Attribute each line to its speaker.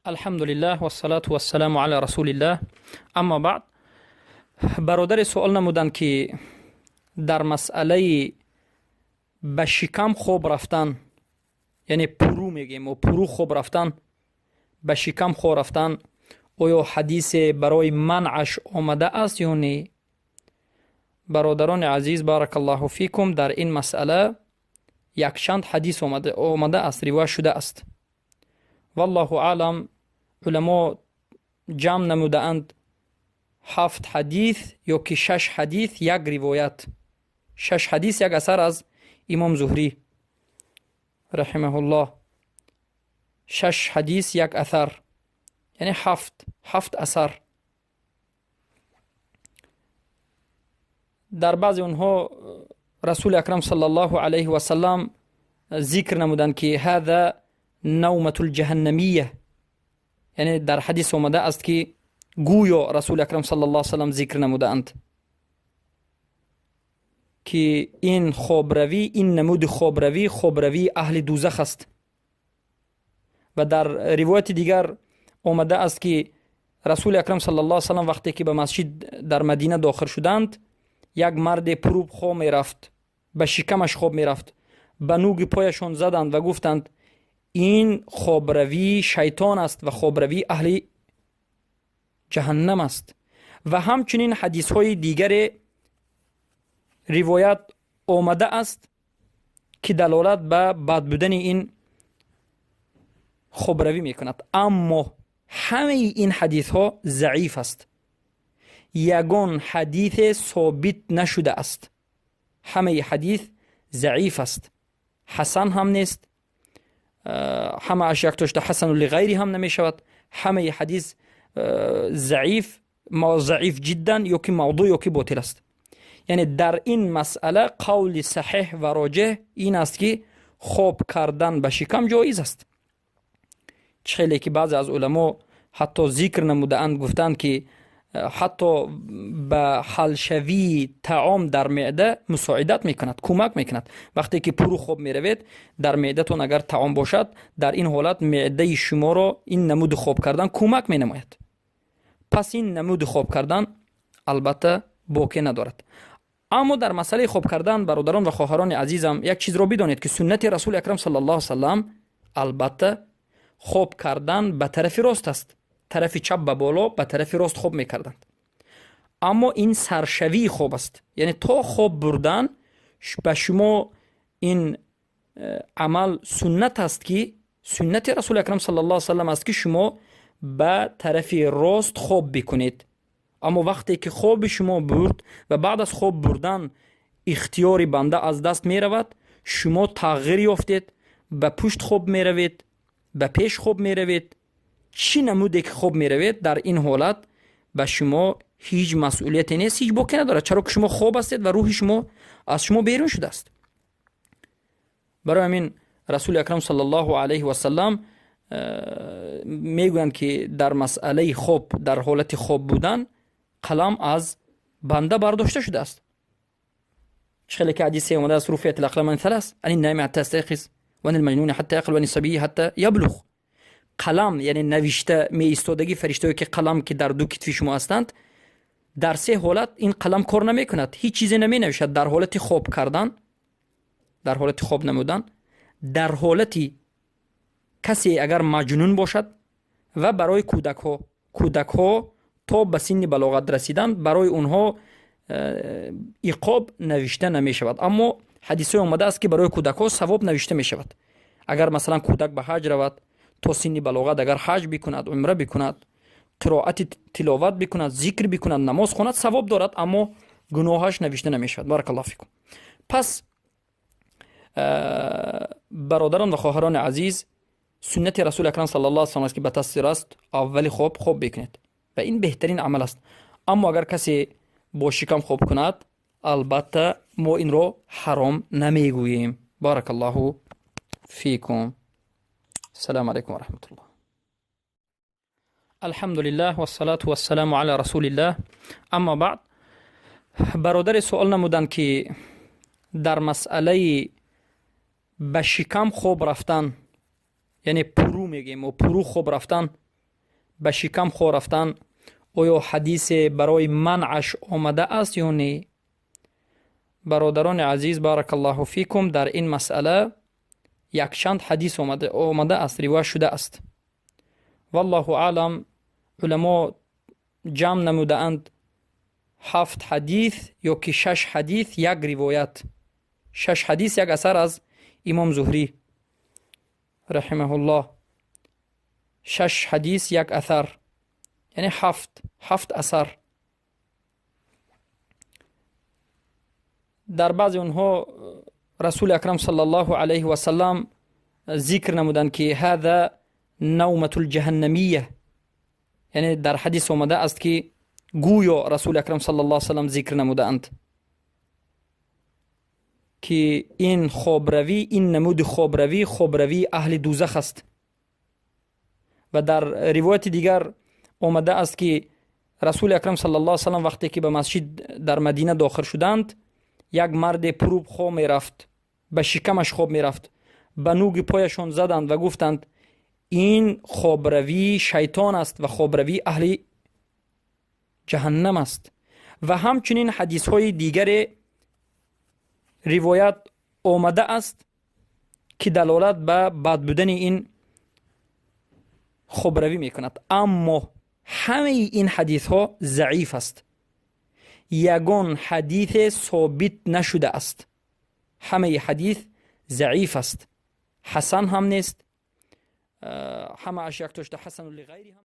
Speaker 1: الحمدلله و الصلاة و السلام علی رسول الله. اما بعد، برادر سوال نمودند که در مسئله به شکم خوب رفتن، یعنی پرو میگیم و پرو خوب رفتن، به شکم خوب رفتن، آیا حدیث برای منعش آمده است یا نه؟ برادران عزیز، بارک الله فیکم، در این مسئله یک چند حدیث آمده است، روایت شده است. والله اعلم. علما جمع نموده اند 7 حدیث یا که 6 حدیث یک روایت، 6 حدیث یک اثر از امام زهری رحمه الله، 6 حدیث یک اثر، یعنی 7 اثر. در بعض اونها رسول اکرم صلی الله علیه و سلم ذکر نمودند که هذا نومة الجهنمیه، یعنی در حدیث آمده است که گویا رسول اکرم صلی الله علیه و سلم ذکر نموده اند که این خوابروی، این نمود خوابروی اهل دوزخ است. و در روایت دیگر آمده است که رسول اکرم صلی الله علیه و سلم وقتی که به مسجد در مدینه داخل شدند، یک مرد پروب خواب می رفت، به شکمش خواب می رفت، به نوک پایشون زدند و گفتند این خوابروی شیطان است و خوابروی اهل جهنم است. و همچنین حدیث های دیگر روایت آمده است که دلالت به بد بودن این خوابروی می کند، اما همه این حدیث ها ضعیف است، یگان حدیث ثابت نشده است، همه حدیث ضعیف است، حسن هم نیست، همه اش یک توشته حسن لغیری هم نمی شود، همه حدیث ضعیف، ما ضعیف جدا، یا که موضوع یا که باطل است. یعنی در این مسئله قول صحیح و راجح این است که خواب کردن به شکم جایز است. خیلی که بعضی از علما حتی ذکر نموده اند، گفتند که حتی به حلشوی طعام در معده مساعدت میکند، کمک میکند. وقتی که پرو خوب میروید در معدهتون اگر طعام باشد، در این حالت معده شما را این نمود خوب کردن کمک مینماید. پس این نمود خوب کردن البته باکی ندارد. اما در مسئله خوب کردن، برادران و خواهران عزیزم، یک چیز را بدانید که سنت رسول اکرم صلی الله علیه و سلم البته خوب کردن به طرف راست است، طرف چپ به بالا به طرف راست خوب میکردند. اما این سرشوی خوب است، یعنی تا خوب بردن به شما این عمل سنت است که سنت رسول اکرم صلی الله علیه و سلم است که شما به طرف راست خوب بکنید. اما وقتی که خوب شما برد و بعد از خوب بردن اختیاری بنده از دست می رود، شما تغییر یافتید، به پشت خوب می روید، به پیش خوب می روید، چی نموده که خوب می روید، در این حالت به شما هیچ مسئولیتی نیست، هیچ باکی نداره، چرا که شما خوب هستید و روح شما از شما بیرون شده است. برای همین رسول اکرم صلی الله علیه و سلم میگویند که در مسئله خوب، در حالت خوب بودن، قلم از بنده برداشته شده است. خیلی که حدیث اومده است رفعت الاقلام عن ثلاث، عن النائم حتی استيقظ وعن المجنون حتی یعقل وعن الصبی حتی یبلغ. قلم یعنی نوشته می ایستادگی فرشته که قلم که در دو کتف شما هستند، در 3 حالت این قلم کار نمی کند، هیچ چیزی نمی نوشد. در حالت خواب کردن، در حالت خواب نمودن، در حالتی کسی اگر مجنون باشد، و برای کودک ها تا به سن بلاغت رسیدن برای اونها عقاب نوشته نمی شود. اما حدیث اومده است که برای کودک ها ثواب نوشته می شود. اگر مثلا کودک به حج رود، تا سن بلاغت اگر حج بکند، عمره بکند، قرائت تلاوت بکند، ذکر بکند، نماز خواند، ثواب دارد، اما گناهش نوشته نمی شود. بارک الله فیکم. پس برادران و خواهران عزیز، سنت رسول اکرم صلی الله علیه و سلم است که به تصویر است اول خوب بکنید و این بهترین عمل است. اما اگر کسی با شکم خوب کند، البته ما این رو حرام نمیگوییم. بارک الله فیکم. السلام علیکم و رحمت الله. الحمدلله و الصلاة و السلام علی رسول الله. اما بعد، برادر سوال نمودند که در مسئله به شکم خوب رفتن، یعنی پرو میگیم و پرو خوب رفتن، به شکم خو رفتن آیا حدیث برای منعش آمده است یا نه؟ برادران عزیز بارک الله فیکم، در این مسئله یک چند حدیث آمده است، روایت شده است. والله اعلم علما جمع نموده اند 7 حدیث یا که 6 حدیث یک روایت، 6 حدیث یک اثر از امام زهری رحمه الله، 6 حدیث یک اثر، یعنی 7 اثر. در بعض اونها رسول اکرم صلی الله علیه و سلم ذکر نمودند که هذا نومة الجهنمیه، یعنی در حدیث آمده است که گویا رسول اکرم صلی الله علیه و سلم ذکر نموده اند که این خوابروی، این نمود خوابروی اهل دوزخ است. و در روایت دیگر آمده است که رسول اکرم صلی الله علیه و سلم وقتی که به مسجد در مدینه داخل شدند، یک مرد پروب خواب می رفت، به شکمش خواب می رفت، به نوک پایشون زدند و گفتند این خوابروی شیطان است و خوابروی اهل جهنم است. و همچنین حدیث های دیگر روایت آمده است که دلالت به بد بودن این خوابروی می کند، اما همه این حدیث ها ضعیف است، یگان حدیث ثابت نشده است. همه حدیث ضعیف است، حسن هم نیست، همه اش یک توشته حسن لغیری هم